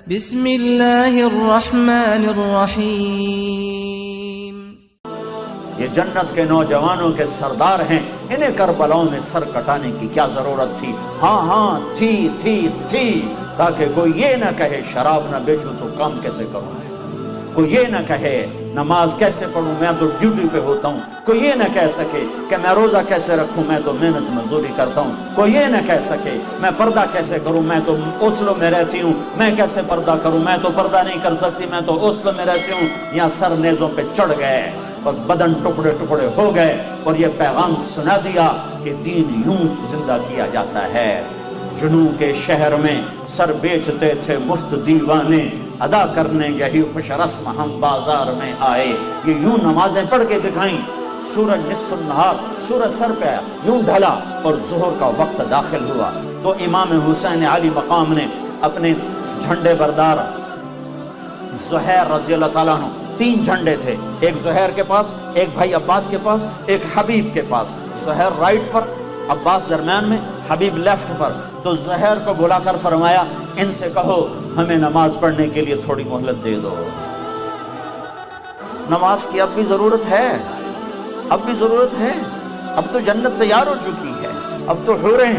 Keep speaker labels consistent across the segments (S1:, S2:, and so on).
S1: بسم اللہ الرحمن الرحیم۔
S2: یہ جنت کے نوجوانوں کے سردار ہیں، انہیں کربلاؤں میں سر کٹانے کی کیا ضرورت تھی؟ ہاں تھی، تاکہ کوئی یہ نہ کہے شراب نہ بیچوں تو کام کیسے کروں، کوئی یہ نہ کہے نماز کیسے پڑھوں، میں تو ڈیوٹی پہ ہوتا ہوں، کوئی یہ نہ کہہ سکے کہ میں روزہ کیسے رکھوں، میں تو محنت مزدوری کرتا ہوں، کوئی یہ نہ کہہ سکے میں پردہ کیسے کروں، میں تو اوسلو میں رہتی ہوں، میں کیسے پردہ کروں، میں تو پردہ نہیں کر سکتی، میں تو اوسلو میں رہتی ہوں۔ یہاں سر نیزوں پہ چڑھ گئے اور بدن ٹکڑے ٹکڑے ہو گئے اور یہ پیغام سنا دیا کہ دین یوں زندہ کیا جاتا ہے۔ جنوں کے شہر میں سر بیچتے تھے مفت دیوانے، ادا کرنے یہی خوش رسم ہم بازار میں آئے۔ یہ یوں نمازیں پڑھ کے دکھائیں، سورج نصف النہار، سورج سر پہ آیا، یوں ڈھلا اور ظہر کا وقت داخل ہوا تو امام حسین علی مقام نے اپنے جھنڈے بردار زہیر رضی اللہ تعالیٰ عنہ، 3 جھنڈے تھے، ایک زہیر کے پاس، ایک بھائی عباس کے پاس، ایک حبیب کے پاس، زہیر رائٹ پر، عباس درمیان میں، حبیب لیفٹ پر۔ تو زہیر کو بلا کر فرمایا ان سے کہو ہمیں نماز پڑھنے کے لیے تھوڑی مہلت دے دو، نماز کی اب بھی ضرورت ہے، اب بھی ضرورت ہے، اب تو جنت تیار ہو چکی ہے، اب تو حوریں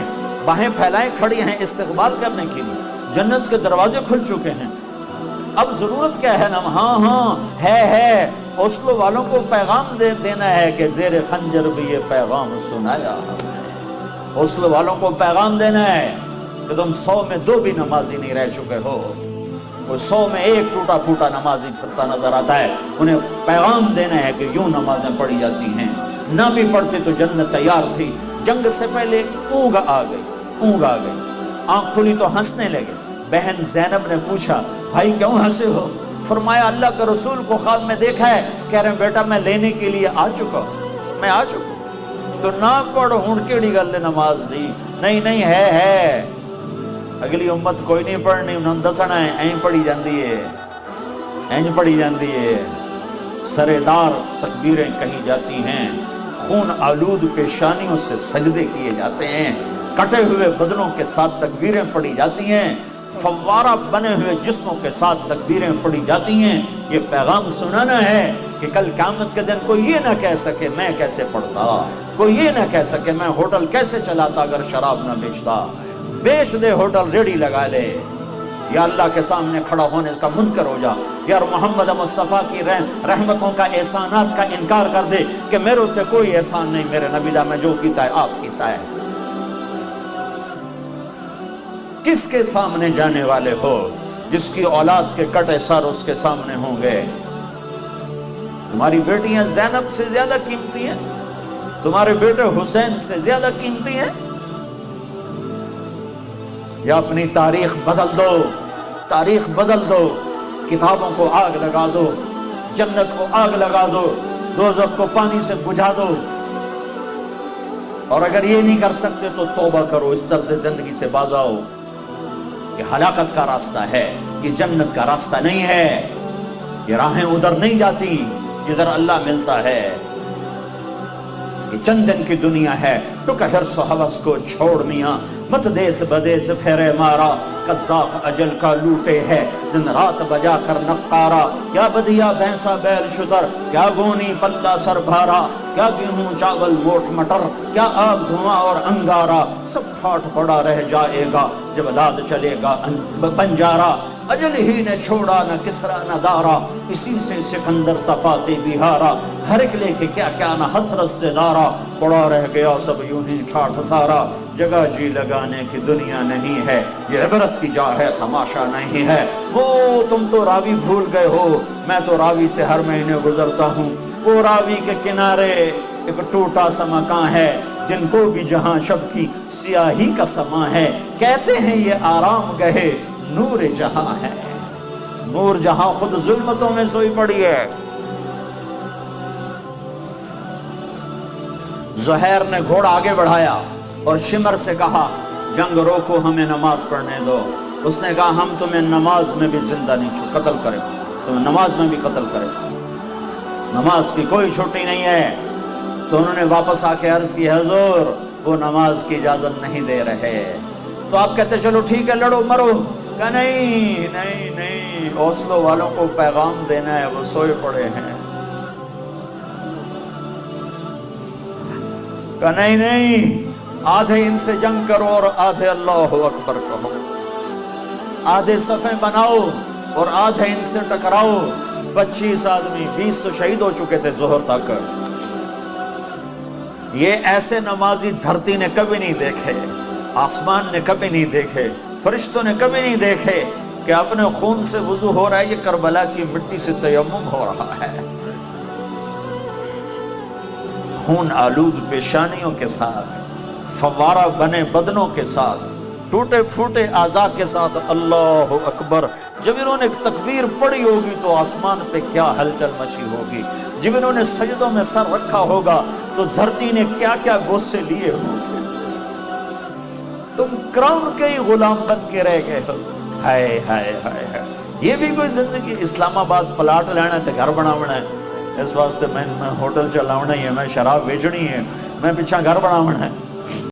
S2: باہیں پھیلائیں کھڑی ہیں استقبال کرنے کے لیے، جنت کے دروازے کھل چکے ہیں، اب ضرورت کیا ہے؟ ہاں ہے اوسلو والوں کو پیغام دینا ہے کہ زیر خنجر بھی یہ پیغام سنایا ہے۔ اوسلو والوں کو پیغام دینا ہے کہ تم 100 میں 2 بھی نمازی نہیں رہ چکے ہو، وہ 100 میں 1 ٹوٹا پھوٹا نمازی پھرتا نظر آتا ہے، انہیں پیغام دینا ہے کہ یوں نمازیں پڑھی جاتی ہیں، نہ بھی پڑھتے تو جنت تیار تھی۔ جنگ سے پہلے اونگ آ گئی، آنکھ کھلی تو ہنسنے لگے۔ بہن زینب نے پوچھا بھائی کیوں ہنسے ہو؟ فرمایا اللہ کے رسول کو خواب میں دیکھا ہے، کہہ رہے ہیں بیٹا میں لینے کے لیے آ چکا ہوں، میں آ چکا ہوں۔ تو نہ پڑھ ہوں کیڑی گل نے نماز دی، نہیں ہے اگلی امت کوئی نہیں پڑھنی، انہوں نے دسنا ہے این پڑھی جاندی ہے، سرے دار تکبیریں کہی جاتی ہیں، خون آلود پیشانیوں سے سجدے کیے جاتے ہیں، کٹے ہوئے بدنوں کے ساتھ تکبیریں پڑھی جاتی ہیں، فوارہ بنے ہوئے جسموں کے ساتھ تکبیریں پڑھی جاتی ہیں۔ یہ پیغام سنانا ہے کہ کل قیامت کے دن کوئی یہ نہ کہہ سکے میں کیسے پڑھتا، کوئی یہ نہ کہہ سکے میں ہوٹل کیسے چلاتا اگر شراب نہ بیچتا، بیچ دے ہوٹل، ریڑھی لگا لے، یا اللہ کے سامنے کھڑا ہونے اس کا منکر ہو جا، یا محمد مصطفیٰ کی رحمتوں کا احسانات کا انکار کر دے کہ میرے اوپر کوئی احسان نہیں، میرے نبی دا میں جو کیتا ہے آپ کیتا ہے۔ کس کے سامنے جانے والے ہو؟ جس کی اولاد کے کٹے سر اس کے سامنے ہوں گے۔ تمہاری بیٹیاں زینب سے زیادہ قیمتی ہیں، تمہارے بیٹے حسین سے زیادہ قیمتی ہیں، یا اپنی تاریخ بدل دو، کتابوں کو آگ لگا دو، جنت کو آگ لگا دو، دوزخ کو پانی سے بجھا دو، اور اگر یہ نہیں کر سکتے تو توبہ کرو، اس طرز زندگی سے باز آؤ۔ یہ ہلاکت کا راستہ ہے، یہ جنت کا راستہ نہیں ہے، یہ راہیں ادھر نہیں جاتی جدھر اللہ ملتا ہے۔ یہ چند دن کی دنیا ہے، ٹک حرص و حوث کو چھوڑ میاں، مت دیس بدیس پھیرے مارا، قذاق اجل کا لوٹے ہے دن رات بجا کر نقارا، کیا بدیا بھینسا بیل شتر، کیا گونی پلہ سر بھارا، کیا گیہوں چاول موٹ مٹر، کیا آگ دھواں اور انگارا، سب پھاٹ پڑا رہ جائے گا جب لاد چلے گا بنجارا، اجل ہی نے چھوڑا نہ کسرا نہ دارا، اسی سے سکندر صفاتی بہارا، ہر ایک لے کے کیا کیا نہ حسرت سے دارا، پڑا رہ گیا سب یوں ہی ٹھاٹھ سارا، جگہ جی لگانے کی دنیا نہیں ہے، یہ عبرت کی جا ہے تماشا نہیں ہے۔ وہ تم تو راوی بھول گئے ہو، میں تو راوی سے ہر مہینے گزرتا ہوں، وہ راوی کے کنارے ایک ٹوٹا سا مکان ہے، جن کو بھی جہاں شب کی سیاہی کا سما ہے، کہتے ہیں یہ آرام گہے نور جہاں ہے، نور جہاں خود ظلمتوں میں سوئی پڑی ہے۔ زہیر نے گھوڑا آگے بڑھایا اور شمر سے کہا جنگ روکو، ہمیں نماز پڑھنے دو۔ اس نے کہا ہم تمہیں نماز میں بھی زندہ نہیں قتل کریں، تمہیں نماز میں بھی قتل کریں، نماز کی کوئی چھٹی نہیں ہے۔ تو انہوں نے واپس آ کے عرض کی حضور وہ نماز کی اجازت نہیں دے رہے، تو آپ کہتے چلو ٹھیک ہے لڑو مرو، کہ نہیں نہیں نہیں، اوسلو والوں کو پیغام دینا ہے، وہ سوئے پڑے ہیں۔ کہ نہیں نہیں، آدھے ان سے جنگ کرو اور آدھے اللہ اکبر کہو، آدھے صفیں بناؤ اور آدھے ان سے ٹکراؤ۔ 25 آدمی، 20 تو شہید ہو چکے تھے ظہر تک۔ یہ ایسے نمازی دھرتی نے کبھی نہیں دیکھے، آسمان نے کبھی نہیں دیکھے، فرشتوں نے کبھی نہیں دیکھے کہ اپنے خون سے وضو ہو رہا ہے، یہ کربلا کی مٹی سے تیمم ہو رہا ہے۔ خون آلود پیشانیوں کے ساتھ، فوارہ بنے بدنوں کے ساتھ، ٹوٹے پھوٹے اعضاء کے ساتھ، اللہ اکبر۔ جب انہوں نے تکبیر پڑھی ہوگی تو آسمان پہ کیا ہلچل مچی ہوگی، جب انہوں نے سجدوں میں سر رکھا ہوگا تو دھرتی نے کیا کیا غصے لیے ہوں گے۔ تم کراؤن کے ہی غلام بن کے رہ گئے ہو۔ ہائے ہائے ہائے ہائے، یہ بھی کوئی زندگی؟ اسلام آباد پلاٹ لینا ہے، گھر بناونا ہے، اس واسطے میں ہوٹل چلاونا ہی ہے، میں شراب بیچنی ہے، میں پیچھا گھر بناونا ہے۔